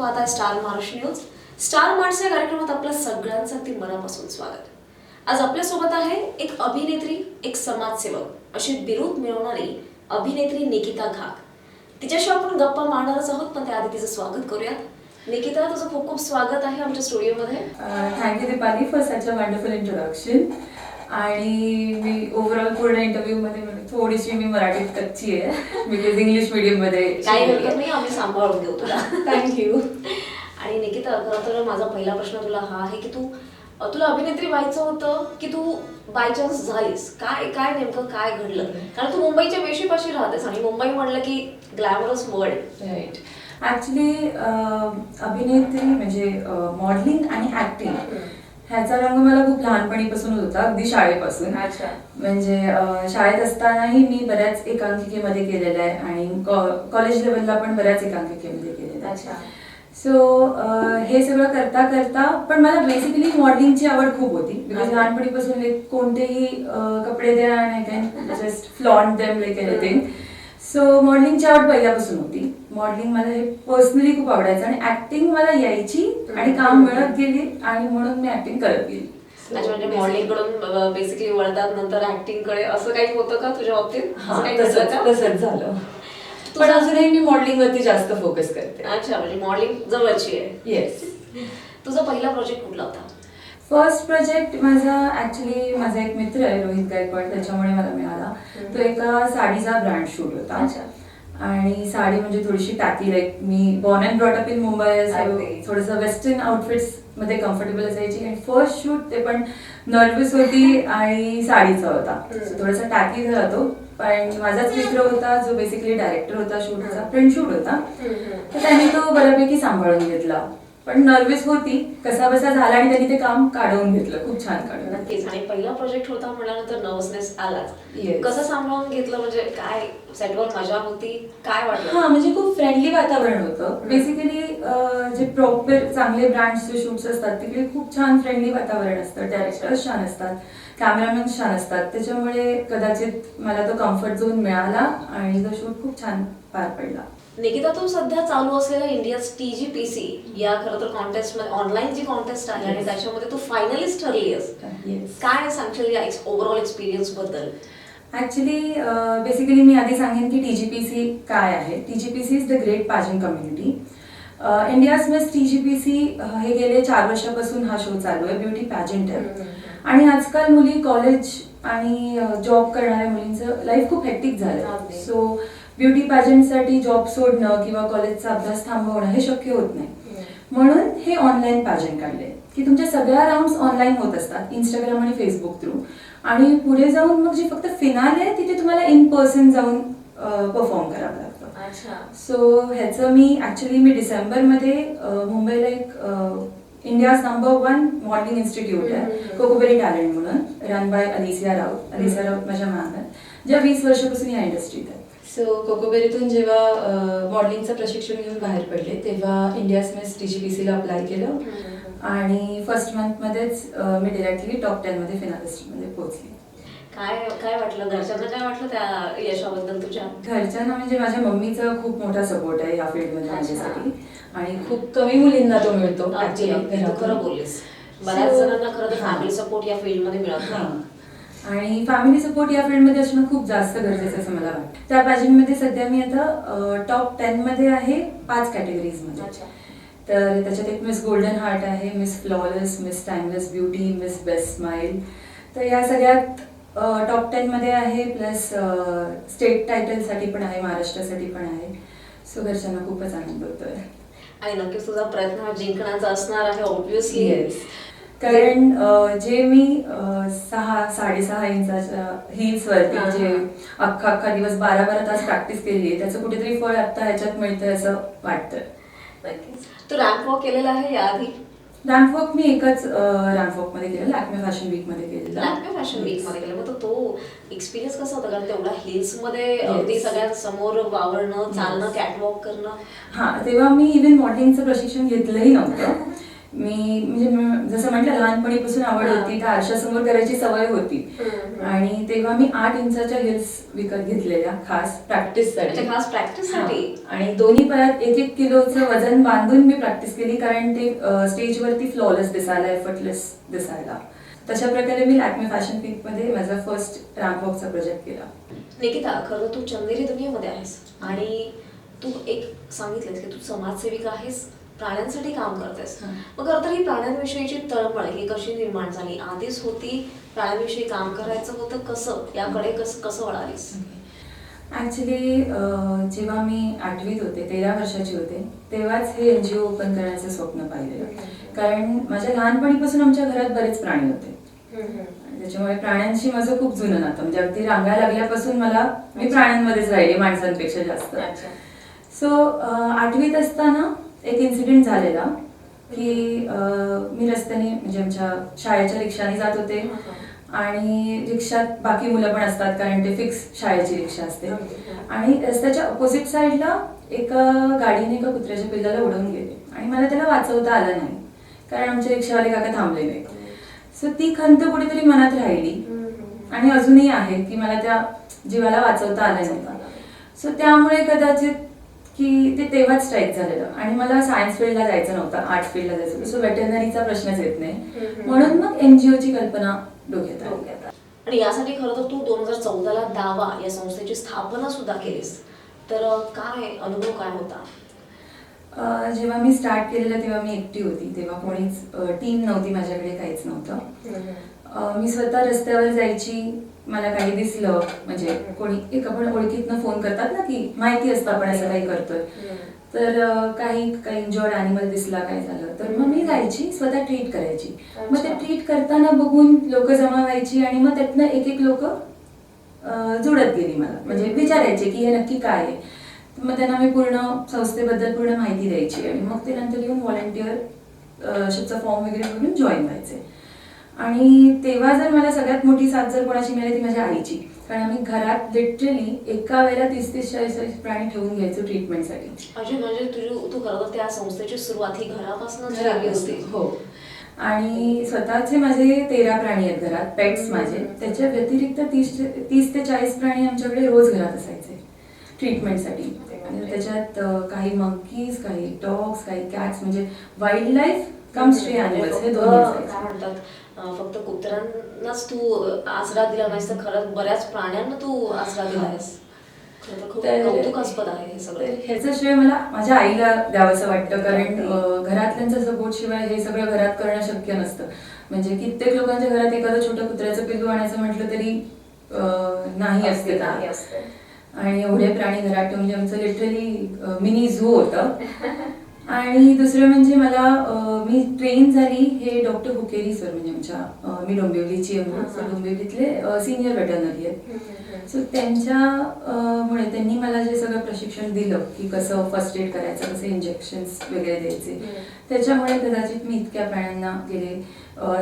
पाहताय star Maharashtra news. Star marts या कार्यक्रमात आपल्या सगळ्यांचं अगदी मनापासून स्वागत. आज आपल्यासोबत आहे एक अभिनेत्री, एक समाजसेवक अशी बिरुद मिळवणारी अभिनेत्री निकिता घाग. तिच्याशी आपण गप्पा मारणारच आहोत, पण त्याआधी तिचं स्वागत करूयात. निकिता, तुझं खूप खूप स्वागत आहे आमच्या स्टुडिओमध्ये. Thank you Deepali for such a wonderful introduction. आणि मी ओव्हरऑल पूर्ण इंटरव्ह्यू मध्ये थोडीशी मी मराठीत कच्ची आहे बिकॉज इंग्लिश मीडियम मध्ये काही हरकत नाही, आम्ही सांभाळून घेऊ तुला. थँक्यू. आणि निकिता, खरं तर माझा पहिला प्रश्न तुला हा आहे की तुला अभिनेत्री व्हायचं होतं की तू बाय चान्स झालीस? काय काय नेमकं काय घडलं? कारण तू मुंबईच्या वेशीपाशी राहतेस आणि मुंबई म्हणलं की ग्लॅमरस वर्ल्ड. राईट. ऍक्च्युली अभिनेत्री म्हणजे मॉडेलिंग आणि ऍक्टिंग ह्याचा रंग मला खूप लहानपणीपासून होता, अगदी शाळेपासून. अच्छा. म्हणजे शाळेत असतानाही मी बऱ्याच एकांकिकेमध्ये केलेलं आहे आणि कॉलेज लेवलला पण बऱ्याच एकांकिकेमध्ये केलेलं आहे. अच्छा. सो हे सगळं करता करता पण मला बेसिकली मॉडेलिंगची आवड खूप होती बिकॉज लहानपणीपासून लाईक कोणतेही कपडे द्या आणि काय just flaunt them like anything. So मॉडेलिंगची आवड पहिल्यापासून होती. मॉडेलिंग मला हे पर्सनली खूप आवडायचं आणि ऍक्टिंग मला यायची आणि काम मिळत गेली आणि म्हणून मी ऍक्टिंग करत गेली. अच्छा, म्हणजे मॉडेलिंग कडून बेसिकली वळतात नंतर ऍक्टिंग कडे, असं काही होतं का तुझ्या बाबतीत? तसंच झालं. पण अजूनही मी मॉडेलिंग वरती जास्त फोकस करते. अच्छा, म्हणजे मॉडेलिंग जवळची आहे. येस. तुझा पहिला प्रोजेक्ट कुठला होता? फर्स्ट प्रोजेक्ट माझा एक मित्र आहे रोहित गायकवाड, त्याच्यामुळे मला मिळाला. तो एका साडीचा ब्रँड शूट होता. आणि साडी म्हणजे थोडीशी टाकी, like me born and brought up in Mumbai, थोडंसं वेस्टर्न आउटफिट्स मध्ये कम्फर्टेबल असायची. आणि फर्स्ट शूट ते पण नर्वस होती आणि साडीचा होता, थोडासा टाकी झाला तो. पण माझाच मित्र होता जो बेसिकली डायरेक्टर होता शूटचा, प्रिंट शूट होता, तर त्याने तो बऱ्यापैकी सांभाळून घेतला. पण नर्वस होती, कसा बसा झाला आणि त्यांनी ते काम काढवून घेतलं, खूप छान काढून. नक्कीच. आणि पहिला प्रोजेक्ट होता म्हटल्यानंतर नर्वसनेस आलाच. Yes. कसं सांभाळून घेतलं? म्हणजे काय सेटवर मजा होती, काय वाटलं? हा, म्हणजे खूप फ्रेंडली वातावरण होतं. बेसिकली जे प्रॉपर चांगले ब्रँड्सचे शूट्स असतात तिकडे खूप छान फ्रेंडली वातावरण असतं, डायरेक्टर्स छान असतात, कॅमेरामॅन छान असतात. त्याच्यामुळे कदाचित मला तो कम्फर्ट झोन मिळाला आणि तो शूट खूप छान पार पडला. निकिता, तू सध्या चालू असलेल्या इंडियाज TGPC या खरं तर कॉन्टेस्ट मध्ये, ऑनलाईन जी कॉन्टेस्ट आहे आणि त्याच्यामध्ये तू फायनलिस्ट ठरली आहेस. काय सांगशील या ओव्हरऑल एक्सपिरियन्स बद्दल? ऍक्च्युली बेसिकली मी आधी सांगेन की TGPC काय आहे. TGPC is the great pageant community. India's miss TGPC हे गेले 4 वर्षापासून हा शो चालू आहे. ब्युटी पॅजंट आहे आणि आजकाल मुली कॉलेज आणि जॉब करणाऱ्या मुलींचं लाईफ खूप हेक्टिक झालं. सो ब्युटी पॅजंटसाठी जॉब सोडणं किंवा कॉलेजचा अभ्यास थांबवणं हे शक्य होत नाही. म्हणून हे ऑनलाईन पॅजंट काढले की तुमच्या सगळ्या राऊंड्स ऑनलाईन होत असतात, इंस्टाग्राम आणि फेसबुक थ्रू. आणि पुढे जाऊन मग जी फक्त फिनाले आहे तिथे तुम्हाला इन पर्सन जाऊन परफॉर्म करावं लागतं. सो ह्याचं मी डिसेंबरमध्ये मुंबईला एक इंडियाज नंबर 1 मॉडेलिंग इन्स्टिट्यूट आहे, कोकोबेरी टॅलेंट म्हणून, रन बाय अलिसिया राऊत. अलिसिया राऊत माझ्या मॅम आहेत, ज्या 20 वर्षापासून या इंडस्ट्रीत आहेत. सो कोकोबेरीतून जेव्हा मॉडेलिंगचं प्रशिक्षण घेऊन बाहेर पडले तेव्हा इंडियाज मिस TGPCला अप्लाय केलं आणि फर्स्ट मंथमध्येच मी डिरेक्टली टॉप 10 मध्ये फिनालिस्टमध्ये पोहोचले. काय वाटलं? घरच्यांना काय वाटलं त्या यशाबद्दल तुझ्या? घरच्यांना म्हणजे माझ्या मम्मीचा खूप मोठा सपोर्ट आहे या फील्डमध्ये माझ्यासाठी आणि खूप कमी मुलींना तो मिळतो. खरं बोललीस, बऱ्याच जणांना खरं तर फॅमिली सपोर्ट या फील्डमध्ये मिळत नाही आणि फॅमिली सपोर्ट या फील्डमध्ये असणं खूप जास्त गरजेचं असं मला वाटतं. त्या पॅजंटमध्ये सध्या मी आता टॉप 10 मध्ये आहे 5 कॅटेगरीजमध्ये. तर त्याच्यात एक मिस गोल्डन हार्ट आहे, miss flawless, miss timeless beauty, miss best smile. तर या सगळ्यात टॉप 10 मध्ये आहे. प्लस स्टेट टायटलसाठी पण आहे, महाराष्ट्रासाठी पण आहे. सो घरच्यांना खूपच आनंद होतोय आणि नक्कीच तुझा प्रयत्न जिंकण्याचा असणार आहे ऑब्व्हियसली. येस. कारण जे मी 6-6.5 इंचाच्या हिल्स वरती जे अख्खा दिवस 12 तास प्रॅक्टिस केली आहे त्याचं कुठेतरी फळ आता ह्याच्यात मिळतंय असं वाटतंय. नक्कीच. तू रॅम्प वॉक केलेला आहे याआधी? रॅम्प वॉक मी एकच रॅम्प वॉक मध्ये केलं, लॅक्मे फॅशन वीक मध्ये केलेलं. लॅक्मे फॅशन वीक मध्ये केलं. मग तो एक्सपिरियन्स कसा होता? कारण तेवढ्या हिल्स मध्ये अगदी सगळ्यांसमोर वावरणं, चालणं, कॅटवॉक करणं. हा, तेव्हा मी इव्हन मॉडेलिंगचं प्रशिक्षण घेतलंही नव्हतं. जसं म्हटलं लहानपणीपासून आवड होती, तर आरशासमोर करायची सवय होती. आणि तेव्हा मी 8 इंचाच्या हिल्स विकत घेतलेल्या खास प्रॅक्टिससाठी. खास प्रॅक्टिससाठी. आणि दोन्ही पायात 1-1 किलोचं वजन बांधून मी प्रॅक्टिस केली, कारण ते स्टेजवरती फ्लॉलेस दिसायला, एफर्टलेस दिसायला. तशा प्रकारे मी लॅक्मे फॅशन वीकमध्ये माझा फर्स्ट रॅम्प वॉकचा प्रोजेक्ट केला. निकिता, खरं तू चंदेरी दुनियेमध्ये आहेस आणि तू एक सांगितलंस की तू समाजसेविका आहेस, प्राण्यांसाठी काम करतेस. मग खरं तर ही प्राण्यांविषयीची तळमळ ही कशी निर्माण झाली? आधीच होती, प्राण्यांविषयी काम करायचं होतं, कसं याकडे कसं वळालीस? ऍक्च्युली जेव्हा मी 8वीत होते, 13 वर्षाची होते, तेव्हाच हे NGO ओपन करण्याचं स्वप्न पाहिलेलं. कारण माझ्या लहानपणीपासून आमच्या घरात बरेच प्राणी होते. त्याच्यामुळे प्राण्यांशी माझं खूप जुनं नातं, म्हणजे अगदी रांगा लागल्यापासून मी प्राण्यांमध्येच राहिले माणसांपेक्षा जास्त. सो 8वीत असताना एक इन्सिडेंट झालेला की मी रस्त्याने, म्हणजे आमच्या शाळेच्या रिक्षाने जात होते आणि रिक्षात बाकी मुलं पण असतात, कारण ते फिक्स शाळेची रिक्षा असते. आणि रस्त्याच्या अपोजिट साईडला एका गाडीने एका कुत्र्याच्या पिल्लाला उडवून गेले आणि मला त्याला वाचवता आलं नाही, कारण आमचे रिक्षावाले काका थांबलेले. सो ती खंत कुठेतरी मनात राहिली आणि अजूनही आहे की मला त्या जीवाला वाचवता आलं नाही. सो त्यामुळे कदाचित की ते तेव्हाच स्ट्राईक झालेलं. आणि मला सायन्स फील्डला जायचं नव्हतं, आर्ट फील्डला जायचं होतं. सो वेटरनरीचा प्रश्नच येत नाही, म्हणून मग NGOची कल्पना डोक्यात आली. आणि यासाठी खरं तर तू 2014ला दावा या संस्थेची स्थापना सुद्धा केलीस. तर काय अनुभव काय होता? जेव्हा मी स्टार्ट केलेलं तेव्हा मी एकटी होती, तेव्हा कोणीच टीम नव्हती, माझ्याकडे काहीच नव्हतं. मी स्वतः रस्त्यावर जायची, मला काही दिसलं म्हणजे कोणी एक आपण ओळखीतनं फोन करतात ना की माहिती असतं आपण असं काही करतोय, तर काही इंजर्ड अॅनिमल दिसला, काय झालं तर मग मी जायची, स्वतः ट्रीट करायची. मग ते ट्रीट करताना बघून लोक जमा व्हायची आणि मग त्यातनं एक लोक जोडत गेली मला, म्हणजे विचारायचे की हे नक्की काय आहे. मग त्यांना मी पूर्ण संस्थेबद्दल पूर्ण माहिती द्यायची आणि मग ते नंतर येऊन व्हॉलंटिअरशिपचा फॉर्म वगैरे भरून जॉईन व्हायचे. आणि तेव्हा जर मला सगळ्यात मोठी साथ जर कोणाची मिळाली ती माझ्या आईची, कारण आम्ही घरात लिटरली एका वेळेला 30-40 प्राणी ठेवून घ्यायचो ट्रीटमेंटसाठी. म्हणजे तू खरं तर त्या संस्थेची सुरुवात ही घरापासून झाली होती. हो. आणि स्वतःचे माझे 13 प्राणी आहेत घरात, पेट्स माझे. त्याच्या व्यतिरिक्त 30 ते 40 प्राणी आमच्याकडे रोज घरात असायचे ट्रीटमेंटसाठी. आणि त्याच्यात काही मंकीज, काही डॉग्स, काही कॅट्स, म्हणजे वाईल्ड लाईफ कम स्ट्रे अॅनिमल्स, हे दोन्ही असायचे. काय म्हणतात, फक्त कुत्र्यांनाच तू आसरा दिला नाहीस, तर खरंच बऱ्याच प्राण्यांना तू आसरा दिलायस. खूप कौतुकास्पद आहे हे सगळं. ह्याचं श्रेय मला माझ्या आईला द्यावंसं वाटतं, कारण घरातल्यांचा सपोर्ट शिवाय हे सगळं घरात करणं शक्य नसतं. म्हणजे कित्येक लोकांच्या घरात एखादं छोटं कुत्र्याचं पिल्लू आणायचं म्हटलं तरी नाही असते. आणि एवढे प्राणी घरात, म्हणजे आमचं लिटरली मिनी झू होतं. आणि दुसरं म्हणजे मी ट्रेन झाली हे डॉक्टर हुकेरी सर, म्हणजे मी डोंबिवलीची आहे, सर डोंबिवलीतले सिनियर वेटरनरी आहेत. सो त्यांच्यामुळे त्यांनी मला जे सगळं प्रशिक्षण दिलं की कसं फर्स्ट एड करायचं, कसे इंजेक्शन्स वगैरे द्यायचे, त्याच्यामुळे कदाचित मी इतक्या प्राण्यांना गेले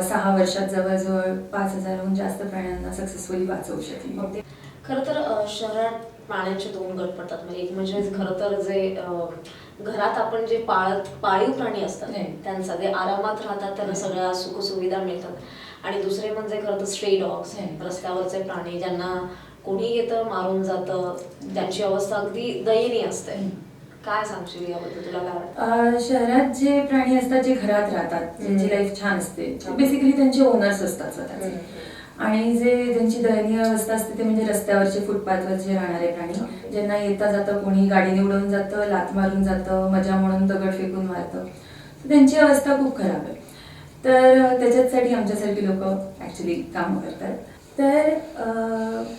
6 वर्षात जवळजवळ 5000हून जास्त प्राण्यांना सक्सेसफुली वाचवू शकली. खरं तर शहरात प्राण्यांचे 2 गट पडतात. म्हणजे एक म्हणजे खरं तर जे घरात आपण जे पाळीव प्राणी असतात त्यांचा जे आरामात राहतात, त्यांना सगळ्या सुखसुविधा मिळतात. आणि दुसरे म्हणजे खरं तर स्ट्रे डॉग्स, रस्त्यावरचे प्राणी ज्यांना कोणी येतं मारून जातं, त्यांची अवस्था अगदी दयनीय असते. काय सांगशील याबद्दल, तुला काय वाटतं? शहरात जे प्राणी असतात, जे घरात राहतात, ज्यांची लाईफ छान असते, बेसिकली त्यांचे ओनर्स असतात स्वतःचे. आणि जे त्यांची दयनीय अवस्था असते ते म्हणजे रस्त्यावरचे, फुटपाथवरचे राहणारे प्राणी, ज्यांना येता जातं कोणी गाडीने उडवून जातं, लाथ मारून जातं, मजा म्हणून दगड फेकून मारतं, त्यांची अवस्था खूप खराब आहे. तर त्याच्यासाठी आमच्यासारखी लोक ऍक्च्युली काम करतात. तर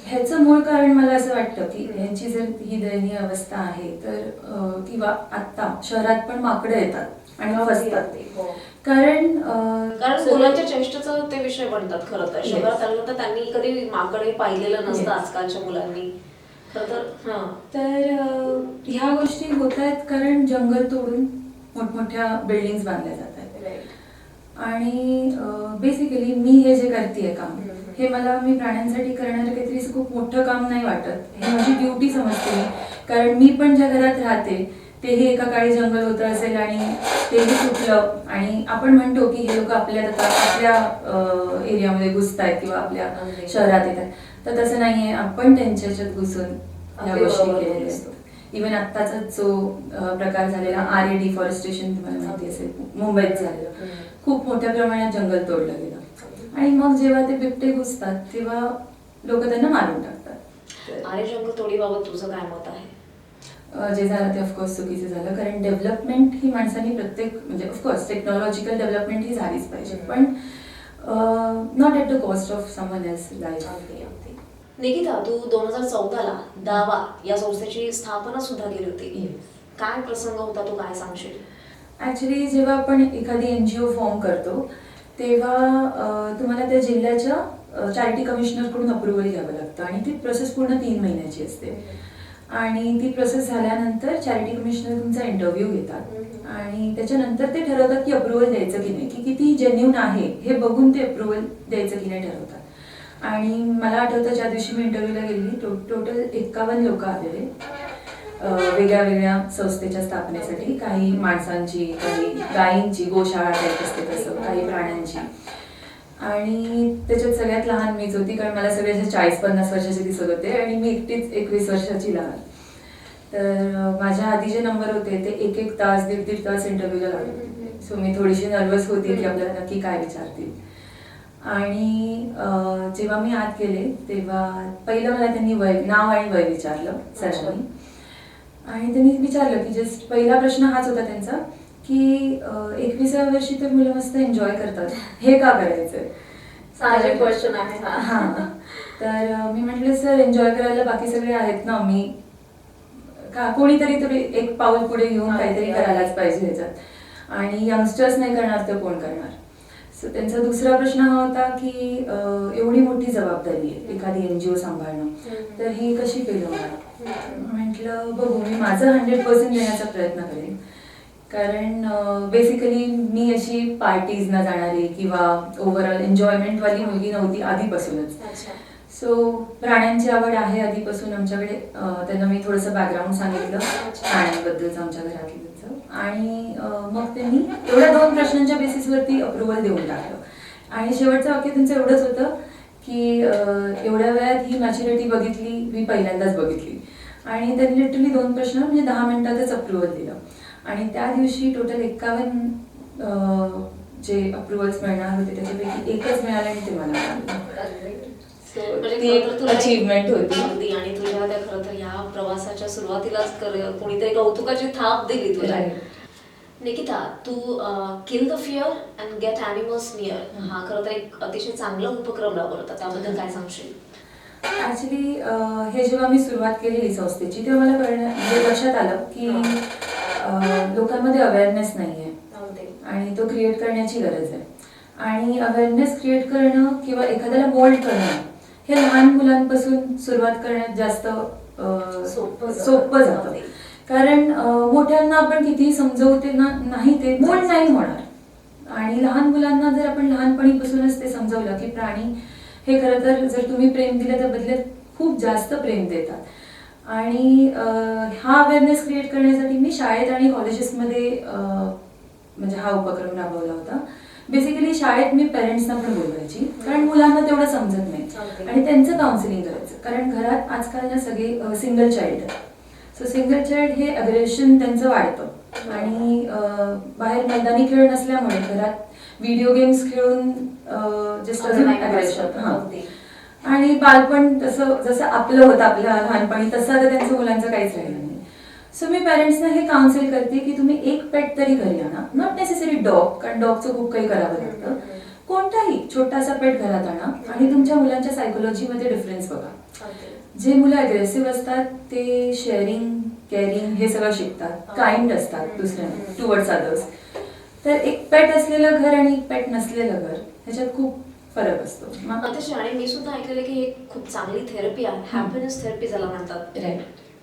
ह्याचं मूळ कारण मला असं वाटतं की यांची जर ही दयनीय अवस्था आहे तर किंवा आत्ता शहरात पण माकडं येतात आणि फसतात. कारण मुलांच्या चेष्टेचं ते विषय बनतात. खरं तर शहरात आलं तर त्यांनी कधी माकडे पाहिलेलं नसतं आजकालच्या मुलांनी. खरं तर ह्या गोष्टी होत आहेत कारण जंगल तोडून मोठमोठ्या बिल्डिंग्स बांधल्या जात आहेत. आणि बेसिकली मी हे जे करतेय काम, हे मी प्राण्यांसाठी करणारं काहीतरी खूप मोठं काम नाही वाटत. हे माझी ड्युटी समजते मी, कारण मी पण ज्या घरात राहते तेही एका काळी जंगल होतं असेल आणि तेही सुटलं आणि आपण म्हणतो की हे लोक आपल्या एरियामध्ये घुसत आहेत किंवा आपल्या शहरात येत आहेत, तर तसं नाहीये. आपण त्यांच्याच्यात घुसून या आपली गोष्टी बरोबर केलेल्या असतो. आहेत. इव्हन आत्ताचा जो प्रकार झालेला RA डिफॉरेस्टेशन तुम्हाला माहिती असेल, मुंबईत झालेलं, खूप मोठ्या प्रमाणात जंगल तोडलं गेलं आणि मग जेव्हा ते बिबटे घुसतात तेव्हा लोक त्यांना मारून टाकतात. आरे जंगल तोडीबाबत तुझं काय मत आहे? जे झालं ते ऑफकोर्स चुकीचं झालं, कारण डेव्हलपमेंट ही माणसांनी प्रत्येक म्हणजे ऑफकोर्स टेक्नॉलॉजिकल डेव्हलपमेंट ही झालीच पाहिजे, पण not at the cost of someone else life. Nikita, तू 2014ला दावा या संस्थेची स्थापना सुद्धा केली होती. काय प्रसंग होता, तू काय सांगशील? ॲक्च्युली जेव्हा आपण एखादी NGO फॉर्म करतो तेव्हा तुम्हाला त्या जिल्ह्याच्या चॅरिटी कमिशनरकडून अप्रुव्हल घ्यावं लागतं आणि ती प्रोसेस पूर्ण 3 महिन्याची असते. आणि ती प्रोसेस झाल्यानंतर चॅरिटी कमिशनर तुमचा इंटरव्ह्यू घेतात आणि त्याच्यानंतर ते ठरवतात की अप्रुव्हल द्यायचं की नाही, की किती जेन्युन आहे हे बघून ते अप्रुव्हल द्यायचं की नाही ठरवतात. आणि मला आठवतं ज्या दिवशी मी इंटरव्ह्यूला गेली, टोटल 51 लोक आलेले वेगळ्या वेगळ्या संस्थेच्या स्थापनेसाठी. काही माणसांची, काही गायींची, गोशाळा टाईप असते तसं, काही प्राण्यांची. आणि त्याच्यात सगळ्यात लहान मीच होती, कारण मला सगळे 40-50 वर्षाचे दिसत होते आणि मी एकटीच 21 वर्षाची लहान. तर माझ्या आधी जे नंबर होते ते 1-1 तास, 1.5 तास इंटरव्ह्यूला लागले. सो मी थोडीशी नर्वस होती की आपल्याला नक्की काय विचारतील. आणि जेव्हा मी आत गेले तेव्हा पहिलं मला त्यांनी नाव आणि वय विचारलं सरांनी. आणि त्यांनी विचारलं की जस्ट पहिला प्रश्न हाच होता त्यांचा की 21व्या वर्षी तर मुलं मस्त एन्जॉय करतात, हे का करायचंय? साहजिक क्वेश्चन आहे हा. हां. तर मी म्हटलं सर, एन्जॉय करायला बाकी सगळे आहेत ना, मी कोणीतरी तरी एक पाऊल पुढे घेऊन काहीतरी करायलाच पाहिजे ह्याच्यात, आणि यंगस्टर्स नाही करणार तर कोण करणार? सो त्यांचा दुसरा प्रश्न हा होता की एवढी मोठी जबाबदारी आहे एखादी NGO सांभाळणं, तर ही कशी पेलवणार? म्हटलं बघू, मी माझं 100% देण्याचा प्रयत्न करेन, कारण बेसिकली मी अशी पार्टीज न जाणारी किंवा ओव्हरऑल एन्जॉयमेंटवाली मुलगी नव्हती आधीपासूनच. सो प्राण्यांची आवड आहे आधीपासून आमच्याकडे. त्यांना मी थोडंसं बॅकग्राऊंड सांगितलं प्राण्यांबद्दलचं आमच्या घरातलं, आणि मग त्यांनी एवढ्या 2 प्रश्नांच्या बेसिसवरती अप्रुव्हल देऊन टाकलं. आणि शेवटचं वाक्य त्यांचं एवढंच होतं की एवढ्या वेळात ही मॅच्युरिटी बघितली मी पहिल्यांदाच बघितली. आणि त्यांनी लिटरली 2 प्रश्न म्हणजे 10 मिनिटातच अप्रुव्हल दिलं. आणि त्या दिवशी टोटल 51 जे अप्रुव्हल्स मिळणार होते त्याच्यापैकी एकच मिळालं आणि ते मला मिळालं. अचीवमेंट होती. आणि तुझ्या त्या खरं तर ह्या प्रवासाच्या सुरुवातीलाच कोणीतरी कौतुकाची थाप दिली तुला. निकिता, तू kill the fear and get animals near हा खरं तर एक अतिशय चांगला उपक्रम राबवला, त्याबद्दल काय सांगशील? ऍक्च्युली हे जेव्हा मी सुरुवात केली संस्थेची तेव्हा मला लक्षात आलं की लोकांमध्ये अवेअरनेस नाहीये आणि तो क्रिएट करण्याची गरज आहे. आणि अवेअरनेस क्रिएट करणं किंवा एखाद्याला मोल्ड करणं हे लहान मुलांपासून सुरुवात करण्यात जास्त सोपं जातं. कारण मोठ्यांना आपण कितीही समजवते ना, नाही ते मोल्ड नाही होणार. आणि लहान मुलांना जर आपण लहानपणीपासूनच ते समजवलं की प्राणी हे खरं तर जर तुम्ही प्रेम दिलं तर बदल्यात खूप जास्त प्रेम देतात. आणि हा अवेअरनेस क्रिएट करण्यासाठी मी शाळेत आणि कॉलेजेसमध्ये म्हणजे हा उपक्रम राबवला होता. बेसिकली शाळेत मी पेरेंट्सना पण बोलवायची, कारण मुलांना तेवढं समजत नाही, आणि त्यांचं काउन्सिलिंग करायचं. कारण घरात आजकाल ना सगळे सिंगल चाइल्ड आहेत. सो सिंगल चाइल्ड हे अग्रेशन त्यांचं वाढतं. आणि बाहेर मैदानी खेळ नसल्यामुळे घरात व्हिडिओ गेम्स खेळून जस्ट अग्रेशन. हां. आणि बालपण तसं जसं आपलं होतं आपल्या लहानपणी तसं आता त्यांचं मुलांचं काहीच राहिलं नाही. सो मी पेरेंट्सना हे काउन्सिल करते की तुम्ही एक पेट तरी घरी आणा, नॉट नेसेसरी डॉग, कारण डॉगचं खूप काही करावं लागतं. कोणताही छोटासा पेट घरात आणा आणि तुमच्या मुलांच्या सायकोलॉजीमध्ये डिफरन्स बघा. जे मुलं अग्रेसिव्ह असतात ते शेअरिंग, केअरिंग हे सगळं शिकतात, काइंड असतात दुसऱ्यांना टुवर्ड्स अदर्स. तर एक पेट असलेलं घर आणि एक पेट नसलेलं घर ह्याच्यात खूप फरक असतो. अतिशय. आणि मी सुद्धा ऐकलेलं की हे खूप चांगली थेरपी आहे, हॅपीनेस थेरपी ज्याला म्हणतात.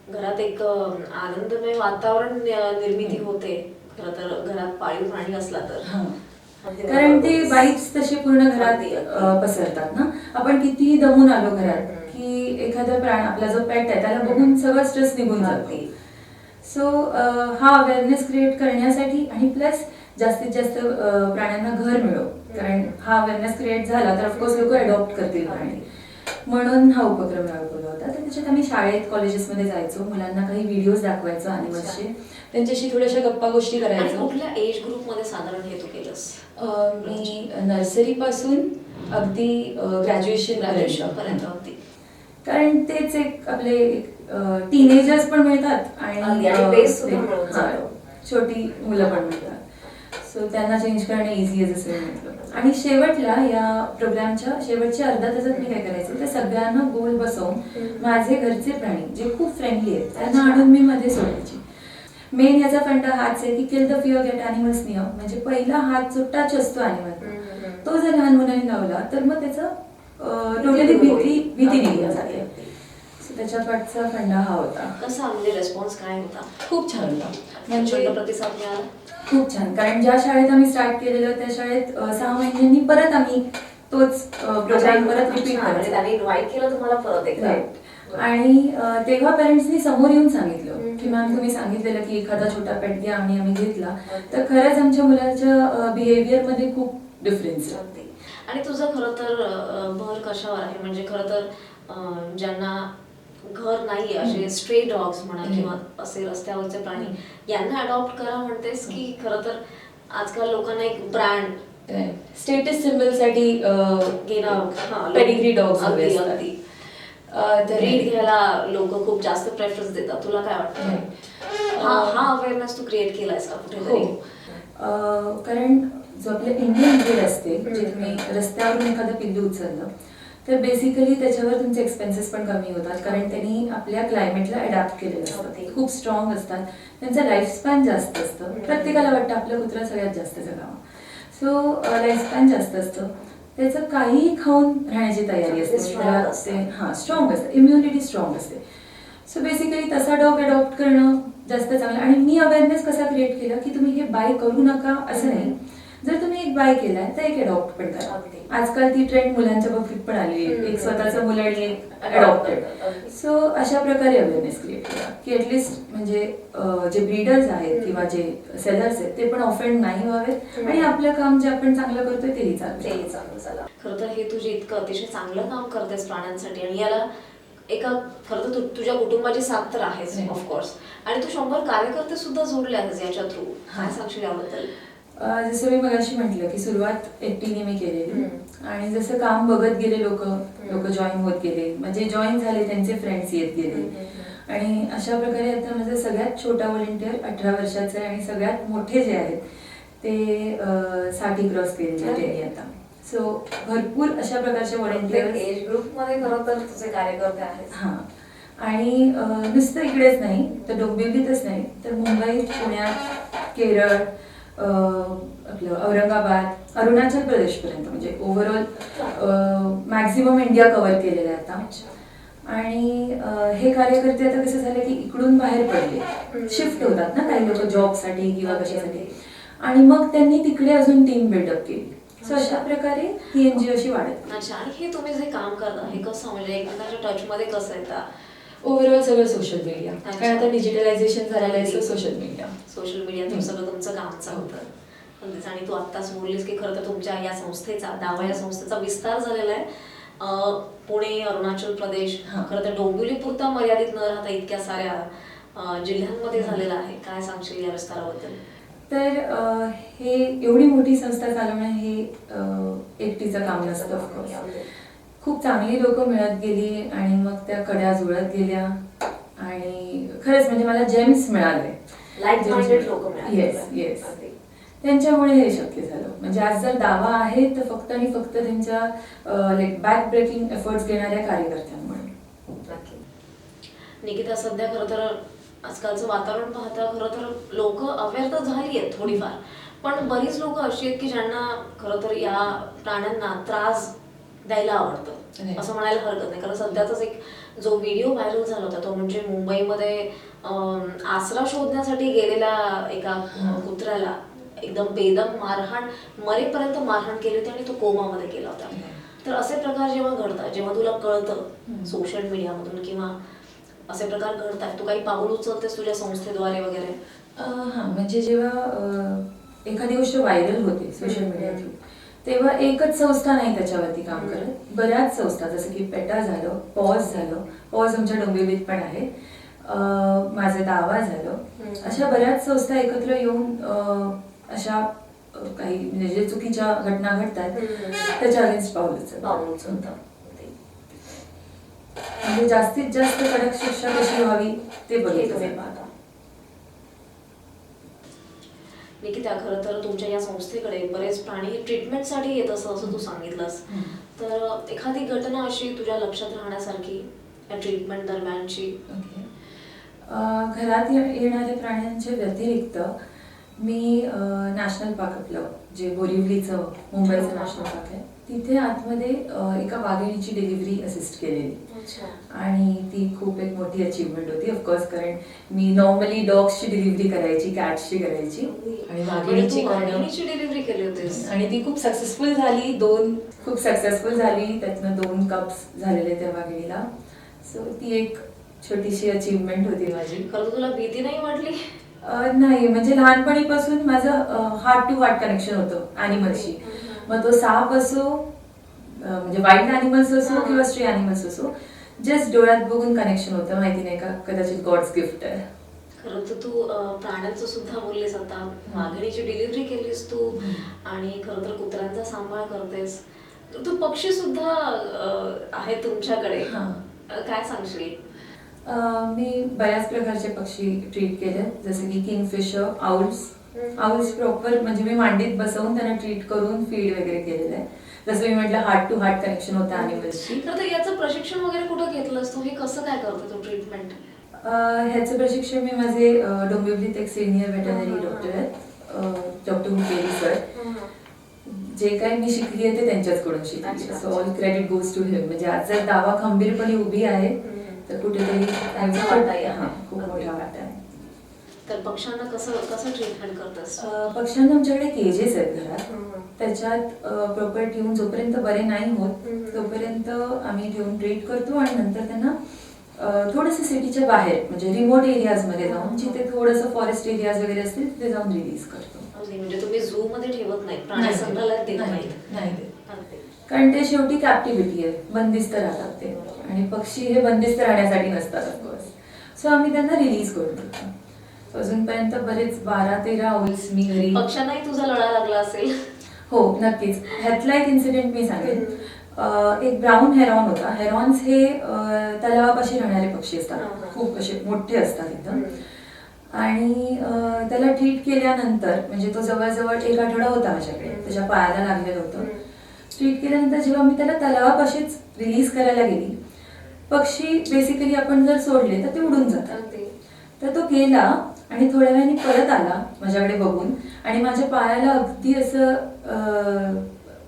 घरात एक आनंदमय वातावरण निर्मिती होते खरं तर घरात पाळीव प्राणी असला तर. कारण ते वाईब्स तसे पूर्ण घरात पसरतात ना. आपण कितीही दमून आलो घरात की एखादा प्राणी आपला जो पेट आहे त्याला बघून सगळं स्ट्रेस निघून जाते. सो हा अवेअरनेस क्रिएट करण्यासाठी आणि प्लस जास्तीत जास्त प्राण्यांना घर मिळो, कारण हा अवेअरनेस क्रिएट झाला तर ऑफकोर्स लोक अडॉप्ट करतील प्राणी, म्हणून हा उपक्रम राबवला होता. तर त्याच्यात आम्ही शाळेत कॉलेजेसमध्ये जायचो, मुलांना काही व्हिडिओज दाखवायचो अॅनिमल्सचे, त्यांच्याशी थोड्याशा गप्पा गोष्टी आणि करायचो. कुठल्या एज ग्रुप मध्ये साधारण हे तू केलंस? मी नर्सरी पासून अगदी ग्रॅज्युएशन पर्यंत अगदी. कारण तेच एक आपले टीनेजर्स पण मिळतात आणि base सुद्धा मिळून जातो. छोटी मुलं पण मिळतात. सो त्यांना चेंज करणं इझी आहे जसं मी म्हटलं. आणि शेवटला या प्रोग्रामच्या शेवटच्या अर्धा तासात मी काय करायचं, तर सगळ्यांना गोल बसवून माझे घरचे प्राणी जे खूप फ्रेंडली आहेत त्यांना आणून मी मध्ये सोडायची. मेन याचा फंडा हाच आहे की kill the fear get animals near, म्हणजे पहिला हात जो टच असतो ॲनिमल, तो जर लहान मुलांनी लावला तर मग त्याचं टोटली भीती निघून जाते. सो त्याच्या पाठचा फंडा हा होता. कसा म्हणजे रिस्पॉन्स काय होता? खूप छान होता, म्हणजे म्हणजे प्रतिसाद मिळाला? खूप छान. कारण ज्या शाळेत आम्ही स्टार्ट केलेलं त्या शाळेत 6 महिन्यांनी परत आम्ही तोच प्रोग्राम परत रिपीट करायचा. त्याने इन्व्हाइट केलं तुम्हाला परत एकदा. आणि तेव्हा पेरेंट्सनी समोर येऊन सांगितलं की मॅम तुम्ही सांगितलेलं की एखादा छोटा पेट द्या, आणि आम्ही घेतला तर खरंच आमच्या मुलाच्या बिहेवियर मध्ये खूप डिफरन्स आहे. आणि तुझं खरं तर भर कशावर आहे, म्हणजे खरं तर ज्यांना घर नाही असे स्ट्रे डॉग्स म्हणा किंवा असे रस्त्यावरचे प्राणी यांना अडॉप्ट करा म्हणतेस, की खरं तर आजकाल लोकांना एक ब्रँड स्टेटस सिम्बल साठी घेणं, पेडिग्री डॉग्स अगदी अगदी ब्रीड घ्यायला लोक खूप जास्त प्रेफरन्स देतात. तुला काय वाटतं? हा अवेअरनेस तू क्रिएट केलायस का कुठेतरी? कारण जो आपलं इंडियन ब्रीड असते, म्हणजे तुम्ही रस्त्यावरून एखादं पिल्लू उचललं तर बेसिकली त्याच्यावर तुमचे एक्सपेन्सेस पण कमी होतात, कारण त्यांनी आपल्या क्लायमेटला अडॅप्ट केलेलं असतं, खूप स्ट्रॉंग असतात, त्यांचं लाईफ स्पॅन जास्त असतं. प्रत्येकाला वाटतं आपलं कुत्रा सगळ्यात जास्त जगावं, सो लाईफ स्पॅन जास्त असतं, त्याचं काहीही खाऊन राहण्याची तयारी असते, स्ट्रॉंग असतं, इम्युनिटी स्ट्रॉंग असते. सो बेसिकली तसा डॉग अडॉप्ट करणं जास्त चांगलं. आणि मी अवेअरनेस कसा क्रिएट केला की तुम्ही हे बाय करू नका असं नाही, जर तुम्ही एक बाय केलाय तर एक अडॉप्ट पण करा. आजकाल ती ट्रेंड मुलांच्या बाबतीत पण आली आहे, एक स्वतःचं मुलं आणि एक अडॉप्टेड. सो अशा प्रकारे अवेअरनेस क्रिएट केला की ऍटलिस्ट म्हणजे जे ब्रीडर्स आहेत किंवा जे सेलर्स आहेत ते पण ऑफेंड नाही व्हावेत, आणि आपलं काम जे आपण चांगलं करतोय तेही चांगलं झालं. खरं तर हे तुझे इतकं अतिशय चांगलं काम करतेस प्राण्यांसाठी, आणि याला एका खरं तर तुझ्या कुटुंबाची साथ तर आहेच ऑफकोर्स, आणि तू 100 कार्यकर्ते सुद्धा जोडले आहेस याच्या थ्रू. काय सांगशील याबद्दल? जसं मी मगाशी म्हटलं की सुरुवात एकटीने मी केलेली, आणि जसं काम बघत गेले लोक जॉईन होत गेले, म्हणजे जॉईन झाले त्यांचे फ्रेंड्स येत गेले, आणि अशा प्रकारे आता माझा सगळ्यात छोटा व्हॉलेंटियर 18 वर्षाचा आहे, आणि सगळ्यात मोठे जे आहेत ते 60 क्रॉस केलेले त्यांनी आता. सो भरपूर अशा प्रकारचे व्हॉलेंटियर एज ग्रुप मध्ये खरं तर तुझे कार्यकर्ते आहेत. हां, आणि नुसतं इकडेच नाही तर डोंबिवलीतच नाही तर मुंबई, पुण्यात, केरळ, आपलं औरंगाबाद, अरुणाचल प्रदेशपर्यंत, म्हणजे ओव्हरऑल मॅक्झिमम इंडिया कव्हर केलेलं आहे आता. आणि हे कार्यकर्ते आता कसं झालं की इकडून बाहेर पडले, शिफ्ट होतात ना काही लोक जॉबसाठी किंवा कशासाठी, आणि मग त्यांनी तिकडे अजून टीम बिल्डअप केली. सो अशा प्रकारे ही एनजीओ अशी वाढत. अच्छा, आणि हे तुम्ही जे काम करता हे कसं, म्हणजे एकमेकांच्या टच मध्ये कसं येतात? ओव्हरऑल सगळं सोशल मीडिया, कारण आता डिजिटलायझेशन झालेलं आहे, सोशल मीडिया थ्रू सगळं तुमचं काम चालतं. आणि तू आत्ताच बोललीस की खरं तर तुमच्या या संस्थेचा, दावा या संस्थेचा विस्तार झालेला आहे पुणे, अरुणाचल प्रदेश, खरं तर डोंबिवली पुरता मर्यादित न राहता इतक्या साऱ्या जिल्ह्यांमध्ये झालेला आहे. काय सांगशील या विस्ताराबद्दल? तर हे एवढी मोठी संस्था चालवणं हे एकटीचं काम नसतं. खूप चांगली लोक मिळत गेली, आणि मग त्या कड्या जुळत गेल्या, आणि खरंच म्हणजे मला जेम्स मिळाले, लाईक माइंडेड लोक मिळाले. येस, त्यांच्यामुळे हे शक्य झालं. म्हणजे आज जर दावा आहे तर फक्त आणि फक्त त्यांच्या लाईक बॅक ब्रेकिंग एफर्ट्स घेणाऱ्या कार्यकर्त्यांमुळे. निकिता, सध्या खरं तर आजकालचं वातावरण पाहता खरं तर लोक अवेअर तर झाली आहेत थोडीफार, पण बरीच लोक अशी आहेत की ज्यांना खरं तर या प्राण्यांना त्रास द्यायला आवडतं असं म्हणायला हरकत नाही. कारण सध्याचाच एक जो व्हिडिओ व्हायरल झाला होता तो म्हणजे मुंबईमध्ये आसरा शोधण्यासाठी गेलेल्या एका कुत्र्याला एकदम बेदम मारहाण, मरेपर्यंत मारहाण केली होती, आणि तो कोमामध्ये गेला होता. तर असे प्रकार जेव्हा घडतात, जेव्हा तुला कळतं सोशल मीडियामधून किंवा असे प्रकार घडतात, तू काही पाऊल उचलतेस तुझ्या संस्थेद्वारे वगैरे? हां, म्हणजे जेव्हा एखादी गोष्ट व्हायरल होते सोशल मीडिया थ्रू, तेव्हा एकच संस्था नाही त्याच्यावरती काम करत, बऱ्याच संस्था, जसं की पेटा झालं, पॉज आमच्या डोंबिवलीत पण आहे, माझं दावा झालं, अशा बऱ्याच संस्था एकत्र येऊन अशा काही म्हणजे जे चुकीच्या घटना घडतात त्याच्या अगेन्स्ट पाऊल उचलतात. म्हणजे जास्तीत जास्त कडक शिक्षा कशी व्हावी ते हे तुम्ही बघितलं. पाहता. निकिता, खरं तर तुमच्या या संस्थेकडे बरेच प्राणी ट्रीटमेंटसाठी येत असं तू सांगितलंस, तर एखादी घटना अशी तुझ्या लक्षात राहण्यासारखी या ट्रीटमेंट दरम्यानची? ओके. घरात येणाऱ्या प्राण्यांच्या व्यतिरिक्त मी नॅशनल पार्क आपलं जे बोरिवलीचं मुंबईचं नॅशनल पार्क आहे, तिथे आतमध्ये एका वाघिणीची डिलिव्हरी असिस्ट केलेली. आणि ती खूप एक मोठी अचीवमेंट होती ऑफकोर्स, कारण मी नॉर्मली डॉग्सची डिलिव्हरी करायची, कॅट्सची करायची, आणि वाघिणीची डिलिव्हरी केली होतीस आणि ती खूप सक्सेसफुल झाली. खूप सक्सेसफुल झाली, त्यातनं 2 कप्स झालेले त्या वाघिणीला. सो ती एक छोटीशी अचीवमेंट होती माझी. खरं तुला भीती नाही वाटली? नाही, म्हणजे लहानपणीपासून माझं हार्ट टू हार्ट कनेक्शन होतं ॲनिमल्सशी. मग तो साप असो, म्हणजे वाईल्ड ॲनिमल्स असो किंवा स्ट्री ॲनिमल्स असो, जस्ट डोळ्यात बघून कनेक्शन होतं, माहिती नाही का, कदाचित गॉड्स गिफ्ट आहे. खरं तर तू प्राण्यांचं सुद्धा बोललीस, आता वाघिणीची डिलिव्हरी केलीस तू, आणि खरं तर कुत्र्यांचा सांभाळ करतेस, तर तू पक्षी सुद्धा आहे तुमच्याकडे. काय सांगशील? मी बऱ्याच प्रकारचे पक्षी ट्रीट केले, जसे की किंगफिशर, आउल्स प्रॉपर, म्हणजे मी मांडीत बसवून त्यांना ट्रीट करून फीड वगैरे केलेलं आहे. जसं मी म्हटलं, हार्ट टू हार्ट कनेक्शन होतं ॲनिमल्सशी. तर याचं प्रशिक्षण वगैरे कुठं घेतलंस तू? हे कसं काय करतो तू ट्रीटमेंट? ह्याचं प्रशिक्षण मी माझे डोंबिवलीत एक सिनियर वेटरनरी डॉक्टर आहेत, डॉक्टर हुकेरी सर, जे काही मी शिकली आहे ते त्यांच्याचकडून शिकली. So all credit goes to him. म्हणजे आज जर दावा खंबीरपणे उभी आहे तर कुठेतरी खूप मोठा वाटा आहे. तर पक्ष्यांना कसं ट्रीटमेंट करतेस? पक्ष्यांना आमच्याकडे केजेस आहेत घरात, त्याच्यात प्रॉपर ठेवून जोपर्यंत बरे नाही होत तोपर्यंत आम्ही ठेवून ट्रीट करतो, आणि नंतर त्यांना थोडंसं सिटीच्या बाहेर, म्हणजे रिमोट एरियाजमध्ये जाऊन, जिथे थोडंसं फॉरेस्ट एरियाज वगैरे असतील तिथे जाऊन रिलीज करतो. म्हणजे तुम्ही झू मध्ये ठेवत नाही, प्राणी संग्रहालयात देत नाही, कारण ते शेवटी कॅप्टिव्हिटी आहे, बंदिस्त राहतात ते, आणि पक्षी हे बंदिस्त राहण्यासाठी नसतात ऑफकोर्स. सो आम्ही त्यांना रिलीज करून देतो. अजूनपर्यंत बरेच 12-13 आउल्स मी घरी. पक्ष्यांनाही तुझा लढा लागला असेल? हो, नक्कीच. ह्यातला एक इन्सिडेंट मी सांगेन. एक ब्राऊन हेरॉन होता. हेरॉन्स हे तलावापाशी राहणारे पक्षी असतात, खूप असे मोठे असतात एकदम, आणि त्याला ट्रीट केल्यानंतर, म्हणजे तो जवळजवळ 1 आठवडा होता माझ्याकडे, त्याच्या पायाला लागलेलं होतं. ट्रीट केल्यानंतर जेव्हा मी त्याला तलावापाशीच रिलीज करायला गेली, पक्षी बेसिकली आपण जर सोडले तर ते उडून जातात. तर तो गेला आणि थोड्या वेळाने परत आला माझ्याकडे बघून, आणि माझ्या पायाला अगदी असं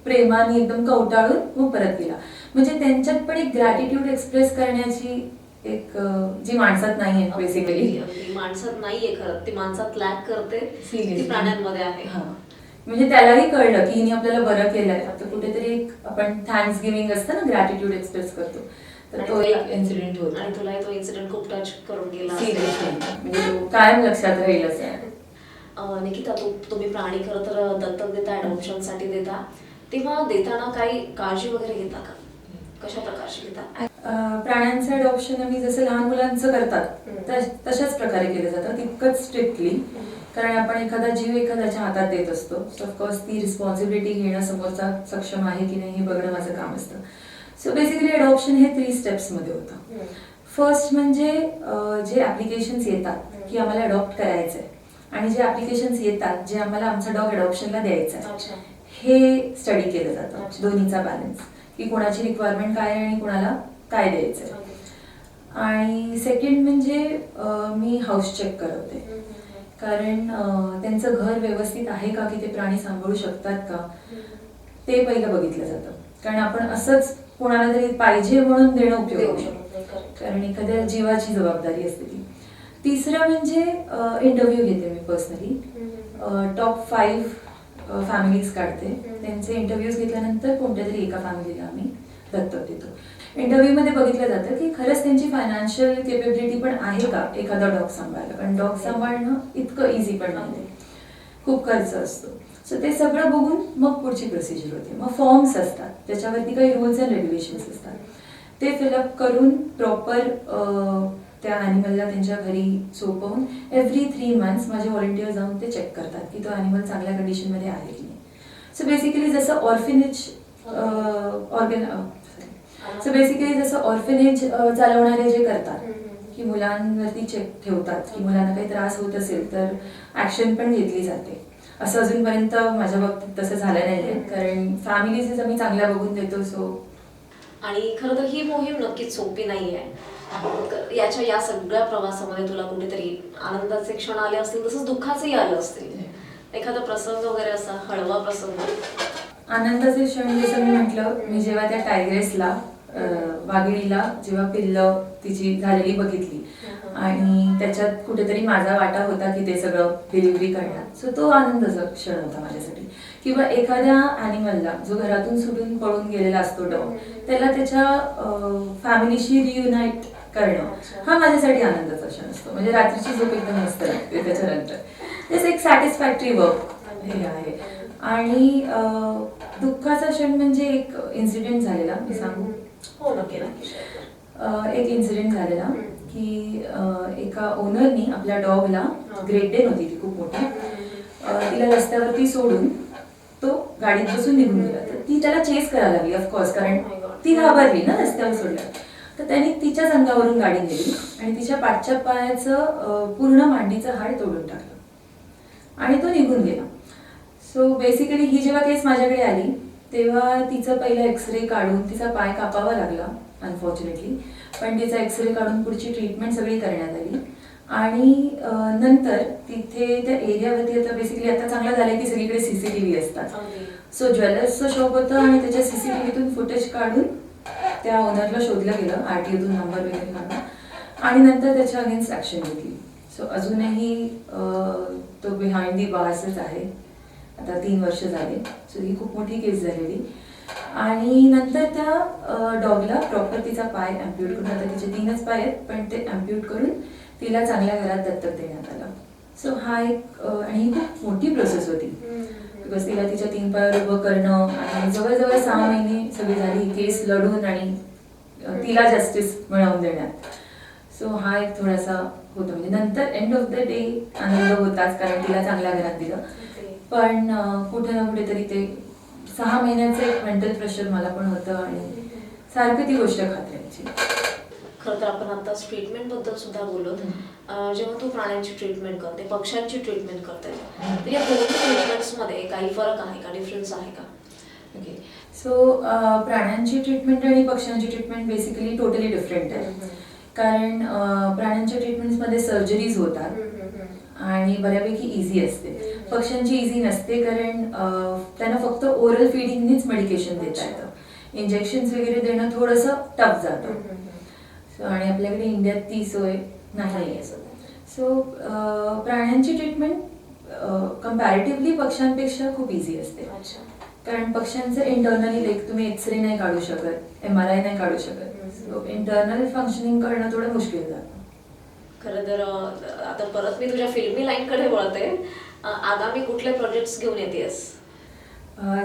प्रेमाने एकदम कवटाळून मग परत गेला. म्हणजे त्यांच्यात पण एक ग्रॅटिट्यूड एक्सप्रेस करण्याची एक जी माणसात नाहीये बेसिकली. माणसात नाहीये, खरं ती माणसात लॅक करते, ती प्राण्यांमध्ये आहे. म्हणजे त्यालाही कळलं की हिने आपल्याला बरं केलंय, तर कुठेतरी एक आपण थँक्स गिव्हिंग असतं ना, ग्रॅटिट्यूड एक्सप्रेस करतो, तर तो एक इन्सिडेंट होता. आणि तुला तो इन्सिडेंट खूप टच करून गेला, म्हणजे तो कायम लक्षात राहील असं आहे. निकिता, तुम्ही प्राणी खरं तर दत्तक देता, अडॉप्शन साठी देता, तेव्हा देताना काही काळजी वगैरे घेता का? कशा प्रकारची घेता? प्राण्यांचं अडॉप्शन आम्ही जसं लहान मुलांचं करतात तशाच प्रकारे केलं जातं, तितकंच स्ट्रिक्टली, कारण आपण एखादा जीव एखाद्याच्या हातात देत असतो. ऑफकोर्स ती रिस्पॉन्सिबिलिटी घेणं, समोरचा सक्षम आहे की नाही हे बघणं माझं काम असतं. सो बेसिकली अडॉप्शन हे 3 स्टेप्समध्ये होतं. फर्स्ट म्हणजे जे ॲप्लिकेशन्स येतात की आम्हाला अडॉप्ट करायचं आहे, आणि जे ॲप्लिकेशन्स येतात जे आम्हाला आमचा डॉग अडॉप्शनला द्यायचा आहे, हे स्टडी केलं जातं, दोन्हीचा बॅलन्स, की कोणाची रिक्वायरमेंट काय आहे आणि कोणाला काय द्यायचं आहे. आणि सेकंड म्हणजे मी हाऊस चेक करवते, कारण त्यांचं घर व्यवस्थित आहे का, की ते प्राणी सांभाळू शकतात का, ते पहिलं बघितलं जातं. कारण आपण असंच कोणाला तरी पाहिजे म्हणून देणं उपयोग होऊ शकतो, कारण एखाद्या जीवाची जबाबदारी असते ती. तिसरं म्हणजे इंटरव्ह्यू घेते मी पर्सनली, टॉप 5 फॅमिलीज काढते, त्यांचे इंटरव्ह्यूज घेतल्यानंतर कोणत्या तरी एका फॅमिलीला आम्ही दत्तक देतो. इंटरव्ह्यूमध्ये बघितलं जातं की खरंच त्यांची फायनान्शियल केपेबिलिटी पण आहे का एखादा डॉग सांभाळायला, कारण डॉग सांभाळणं इतकं इझी पण नाही, खूप खर्च असतो. सो ते सगळं बघून मग पुढची प्रोसिजर होते. मग फॉर्म्स असतात, त्याच्यावरती काही रूल्स अँड रेग्युलेशन्स असतात, ते फिलअप करून प्रॉपर त्या ॲनिमलला त्यांच्या घरी सोपवून एव्हरी 3 months माझे व्हॉलेंटियर जाऊन ते चेक करतात की तो ॲनिमल चांगल्या कंडिशनमध्ये आहे की नाही. सो बेसिकली जसं ऑर्फनेज चालवणारे जे करतात की मुलांवरती चेक ठेवतात की मुलांना काही त्रास होत असेल तर ॲक्शन पण घेतली जाते. असं अजूनपर्यंत माझ्या बाबतीत तसं झालं नाहीये, कारण फॅमिलीज आम्ही चांगल्या बघून देतो. सो आणि खरं तर ही मोहीम नक्कीच सोपी नाही आहे. या सगळ्या प्रवासामध्ये तुला कुठेतरी आनंदाचे क्षण आले असतील, तसंच दुःखाचेही आलं असतील. एखादा प्रसंग वगैरे असा हळवा प्रसंग? आनंदाचे क्षण जसं मी म्हटलं, मी जेव्हा त्या टायग्रेसला वाघिणीला जेव्हा पिल्लं तिची झालेली बघितली आणि त्याच्यात कुठेतरी माझा वाटा होता की ते सगळं डिलिव्हरी करण्यात, सो तो आनंदाचा क्षण होता माझ्यासाठी. किंवा एखाद्या ॲनिमलला जो घरातून सुटून पळून गेलेला असतो डॉग, त्याला त्याच्या फॅमिलीशी रियुनाईट करणं हा माझ्यासाठी आनंदाचा क्षण असतो. म्हणजे रात्रीची झोप एकदम मस्त लागते त्याच्यानंतर. तेच एक सॅटिस्फॅक्टरी वर्क हे आहे. आणि दुःखाचा क्षण म्हणजे एक इन्सिडेंट झालेला, मी सांगू? हो, नक्की नक्की. एक इन्सिडेंट झालेला की एका ओनरनी आपल्या डॉगला, ग्रेट डेन होती ती खूप मोठी, तिला रस्त्यावरती सोडून तो गाडीत बसून निघून गेला. तर ती त्याला चेस करायला लागली ऑफकोर्स, कारण ती घाबरली ना रस्त्यावर सोडल्या. तर त्याने तिच्याच अंगावरून गाडी नेली आणि तिच्या पाठच्या पायाचं पूर्ण मांडीचं हाड तोडून टाकलं आणि तो निघून गेला. सो बेसिकली ही जेव्हा केस माझ्याकडे आली तेव्हा तिचं पहिलं एक्सरे काढून तिचा पाय कापावा लागला अनफॉर्च्युनेटली, पण तिचा एक्सरे काढून पुढची ट्रीटमेंट सगळी करण्यात आली. आणि नंतर तिथे त्या एरियावरती आता बेसिकली आता चांगलं झालंय की सगळीकडे CCTV असतात. सो ज्वेलर्सचं शॉप होतं आणि त्याच्या CCTVतून फुटेज काढून त्या ओनरला शोधलं गेलं, RTOतून नंबर वगैरे काढून, आणि नंतर त्याच्या अगेन्स्ट ॲक्शन घेतली. सो अजूनही तो बिहाइंड दी बार्सच आहे. आता 3 वर्ष झाले. सो ही खूप मोठी केस झालेली. आणि नंतर त्या डॉगला प्रॉपर तिचा पाय अँप्यूट करून, आता तिचे 3च पाय आहेत पण ते अँप्यूट करून तिला चांगल्या घरात दत्तक देण्यात आलं. सो हा एक आणि ही खूप मोठी प्रोसेस होती, बिकॉज तिला तिच्या 3 पायावर उभं करणं आणि जवळजवळ 6 महिने सगळी झाली केस लढून आणि तिला जस्टिस मिळवून देण्यात. सो हा एक थोडासा होता. म्हणजे नंतर एंड ऑफ द डे आनंद होताच, कारण तिला चांगल्या घरात दिलं. पण कुठे ना कुठेतरी ते 6 महिन्याचं एक मेंटल प्रेशर मला पण होतं आणि सारखं ती गोष्ट खात राहायची. खरं तर आपण आता ट्रीटमेंट बद्दल सुद्धा बोलत. जेव्हा तू प्राण्यांची ट्रीटमेंट करते, पक्ष्यांची ट्रीटमेंट करते, तर या दोन्ही ट्रीटमेंट्समध्ये काही फरक आहे का, डिफरन्स आहे का? ओके, सो प्राण्यांची ट्रीटमेंट आणि पक्ष्यांची ट्रीटमेंट बेसिकली टोटली डिफरंट आहे. कारण प्राण्यांच्या ट्रीटमेंट्समध्ये सर्जरीज होतात आणि बऱ्यापैकी इझी असते. पक्ष्यांची इझी नसते, कारण त्यांना फक्त ओरल फीडिंगनीच मेडिकेशन देता येतं. इंजेक्शन्स वगैरे देणं थोडंसं टफ जातं. आणि आपल्याकडे इंडियात ती सोय नाही आहे. सो प्राण्यांची ट्रीटमेंट कम्पॅरेटिव्हली पक्ष्यांपेक्षा खूप इझी असते. कारण पक्ष्यांचं इंटरनली लाईक तुम्ही एक्सरे नाही काढू शकत, MRI नाही काढू शकत. सो इंटरनल फंक्शनिंग करणं थोडं मुश्किल जातं. खरं तर आता परत मी तुझ्या फिल्मी लाईनकडे वळते. आगामी कुठले प्रोजेक्ट्स घेऊन येतेस?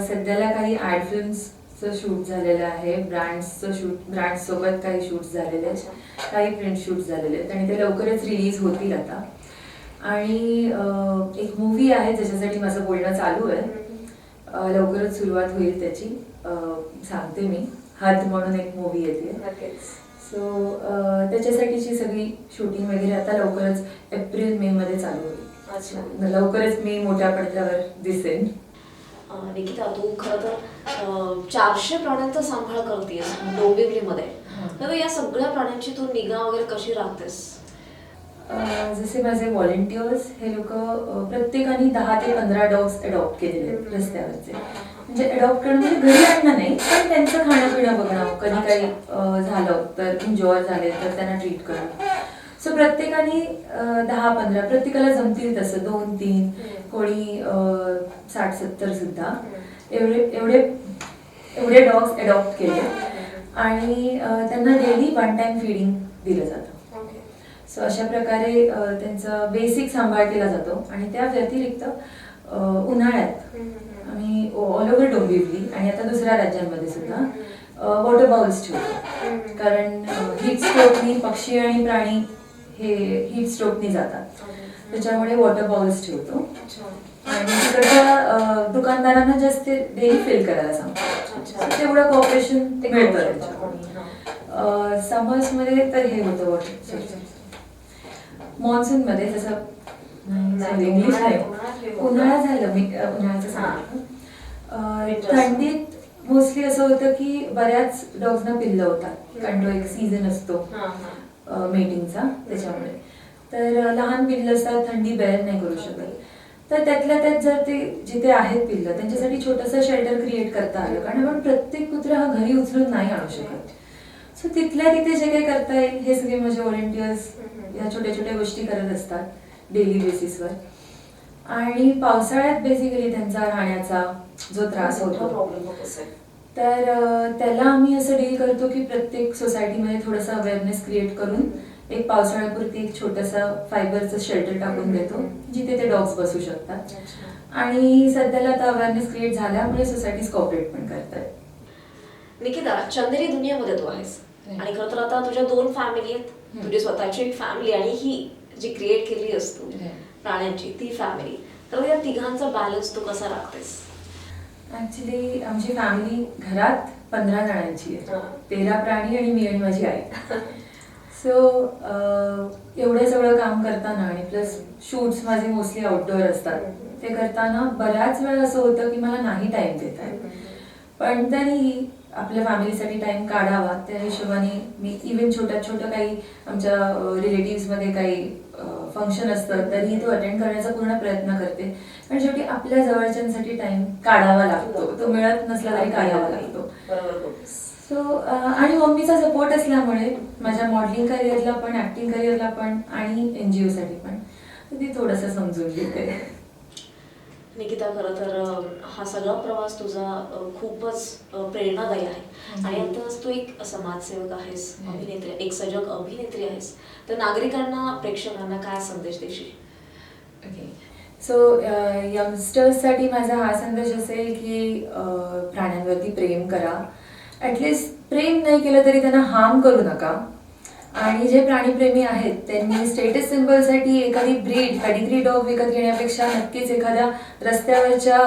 सध्याला काही ॲड फिल्म्सचं शूट झालेलं आहे, ब्रँड्स सोबत काही शूट्स झालेले आहेत, काही प्रिंट शूट्स झालेले आहेत आणि ते लवकरच रिलीज होतील आता. आणि एक मूव्ही आहे ज्याच्यासाठी माझं बोलणं चालू आहे, लवकरच सुरुवात होईल त्याची. सांगते मी, हद म्हणून एक मूव्ही येते. सो त्याच्यासाठीची सगळी शूटिंग वगैरे आता लवकरच एप्रिल-मे मध्ये चालू होईल. लवकरच मी मोठ्या पडद्यावर दिसेन. निकिता, तू खरं तर 400 प्राण्यांचा सांभाळ करतेस डोंबिवलीमध्ये. तर या सगळ्या प्राण्यांची तू निगा वगैरे कशी राखतेस? जसे माझे व्हॉलेंटियर्स हे लोक प्रत्येकाने 10 ते 15 डॉग्स अडॉप्ट केलेले आहेत रस्त्यावरचे. म्हणजे अडॉप्ट करणं म्हणजे घरी आणणं नाही, पण त्यांचं खाणं पिणं बघणं, कधी काही झालं तर इंजॉय झाले तर त्यांना ट्रीट करणं. सो प्रत्येकाने 10-15, प्रत्येकाला जमतील तसं 2-3, कोणी 60-70 सुद्धा एवढे डॉग्स अडॉप्ट केले. आणि त्यांना डेली 1 टाइम फीडिंग दिलं जातं. ओके. सो अशा प्रकारे त्यांचा बेसिक सांभाळ केला जातो. आणि त्या व्यतिरिक्त उन्हाळ्यात आम्ही ऑल ओव्हर डोंबिवली आणि आता दुसऱ्या राज्यांमध्ये सुद्धा वॉटर बाउल्स ठेवतो. कारण हीट स्ट्रोकनी पक्षी आणि प्राणी हे हीट स्ट्रोकनी जातात, त्याच्यामुळे वॉटर बाउल्स ठेवतो. आणि तिकडच्या दुकानदारांना जास्त डेली फिल करायला सांगतो. तेवढं कॉपरेशन मिळतं त्याच्याकडून. समर्समध्ये तर हे होतं वॉटर. मॉन्सूनमध्ये जसं इंग्लिश नाही, उन्हाळा झालं, मी उन्हाळ्याचं सांगितलं. थंडीत मोस्टली असं होतं की बऱ्याच डॉग्सना पिल्लं होतात, कारण तो एक सीझन असतो मेटिंगचा, त्याच्यामुळे. तर लहान पिल्लं असतात, थंडी बेअर नाही करू शकत. तर त्यातल्या त्यात जर ते जिथे आहेत पिल्लं त्यांच्यासाठी छोटंसं शेल्टर क्रिएट करता आलं, कारण आपण प्रत्येक कुत्रा हा घरी उचलून नाही आणू शकत. सो तिथल्या तिथे जे काही करता येईल हे सगळे माझे व्हॉलेंटियर्स या छोट्या छोट्या गोष्टी करत असतात डेली बेसिसवर. आणि पावसाळ्यात बेसिकली त्यांचा राहण्याचा जो त्रास होतो, तर त्याला आम्ही असं डील करतो की प्रत्येक सोसायटीमध्ये थोडासा अवेअरनेस क्रिएट करून एक पावसाळ्यापुरती एक छोटासा फायबरचं शेल्टर टाकून देतो, जिथे ते डॉग्स बसू शकतात. आणि सध्याला आता अवेअरनेस क्रिएट झाल्यामुळे सोसायटीज कॉपरेट पण करतात. निकिता, चंदेरी दुनियामध्ये तू आहेस आणि खरं तर आता तुझ्या 2 फॅमिली आहेत, तुझी स्वतःची एक फॅमिली आणि ही जी क्रिएट केली असतो प्राण्यांची ती फॅमिली. तर या तिघांचा बॅलन्स तू कसा राखतेस? ऍक्च्युली आमची फॅमिली घरात 15 जणांची आहे. 13 प्राणी आणि मी आणि माझी आई. सो एवढं सगळं काम करताना आणि प्लस शूट्स माझे मोस्टली आउटडोअर असतात, ते करताना बऱ्याच वेळा असं होतं की मला नाही टाइम देता येत. पण तरीही आपल्या फॅमिलीसाठी टाइम काढावा, त्या हिशोबाने मी इव्हन छोटं काही आमच्या रिलेटिव्समध्ये काही फंक्शन असतं तरीही तो अटेंड करण्याचा पूर्ण प्रयत्न करते. कारण शेवटी आपल्या जवळच्यांसाठी टाइम काढावा लागतो, तो मिळत नसला तरी काढावा लागतो. सो आणि मम्मीचा सपोर्ट असल्यामुळे माझ्या मॉडेलिंग करिअरला पण, ऍक्टिंग करिअरला पण आणि NGO साठी पण ती थोडंसं समजून घेते. निकिता, खरं तर हा सगळा प्रवास तुझा खूपच प्रेरणादायी आहे. आणि आता तू एक समाजसेवक आहेस, अभिनेत्री, एक सजग अभिनेत्री आहेस. तर नागरिकांना, प्रेक्षकांना काय संदेश देशील? ओके. सो यंगस्टर्ससाठी माझा हा संदेश असेल की प्राण्यांवरती प्रेम करा. ॲटलिस्ट प्रेम नाही केलं तरी त्यांना हार्म करू नका. आणि जे प्राणीप्रेमी आहेत त्यांनी स्टेटस सिम्बलसाठी एखादी ब्रीड पेडिग्री डॉग विकत घेण्यापेक्षा नक्कीच एखाद्या रस्त्यावरच्या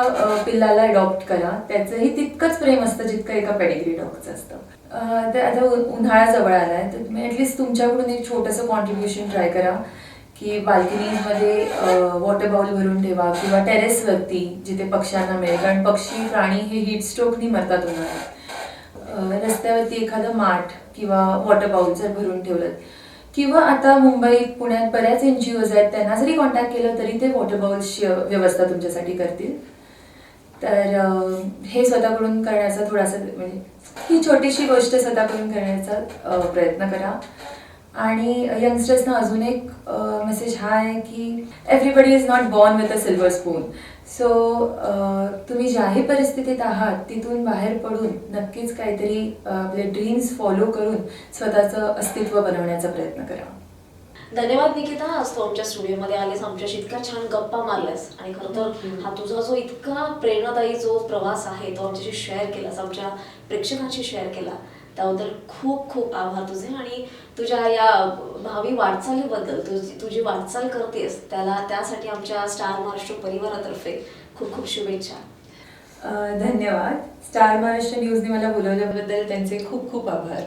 पिल्लाला अडॉप्ट करा. त्याचंही तितकंच प्रेम असतं जितकं एका पेडिग्री डॉगचं असतं. तर आता उन्हाळा जवळ आलाय, तर तुम्ही ॲटलिस्ट तुमच्याकडून एक छोटंसं कॉन्ट्रीब्युशन ट्राय करा की बाल्कनीजमध्ये वॉटर बाउल भरून ठेवा किंवा टेरेसवरती जिथे पक्ष्यांना मिळेल, कारण पक्षी प्राणी हे हीट स्ट्रोकनी मरतात उन्हाळ्यात. रस्त्यावरती एखादं माठ किंवा वॉटर बाउल जर भरून ठेवलं, किंवा आता मुंबईत पुण्यात बऱ्याच NGOज आहेत, त्यांना जरी कॉन्टॅक्ट केलं तरी ते वॉटर बाउल्सची व्यवस्था तुमच्यासाठी करतील. तर हे स्वतःकडून करण्याचा थोडासा, म्हणजे ही छोटीशी गोष्ट स्वतःकडून करण्याचा प्रयत्न करा. आणि यंगस्टर्सना अजून एक मेसेज हा आहे की everybody is not born with a silver spoon. So तुम्ही ज्याही परिस्थितीत आहात तिथून बाहेर पडून नक्कीच काहीतरी आपले ड्रीम्स फॉलो करून स्वतःचं अस्तित्व बनवण्याचा प्रयत्न करा. धन्यवाद निकिता, आज तू आमच्या स्टुडिओमध्ये आलीस, आमच्याशी इतका छान गप्पा मारल्यास आणि खरं तर हा तुझा जो इतका प्रेरणादायी जो प्रवास आहे तो आमच्याशी शेअर केलास, आमच्या प्रेक्षकांशी शेअर केला, त्याबद्दल खूप खूप आभार तुझे. आणि तुझ्या या भावी वाटचालीबद्दल, तुझी वाटचाल करतेस त्यासाठी आमच्या स्टार महाराष्ट्र परिवारातर्फे खूप खूप शुभेच्छा. धन्यवाद. स्टार महाराष्ट्र न्यूजने मला बोलवल्याबद्दल त्यांचे खूप खूप आभार.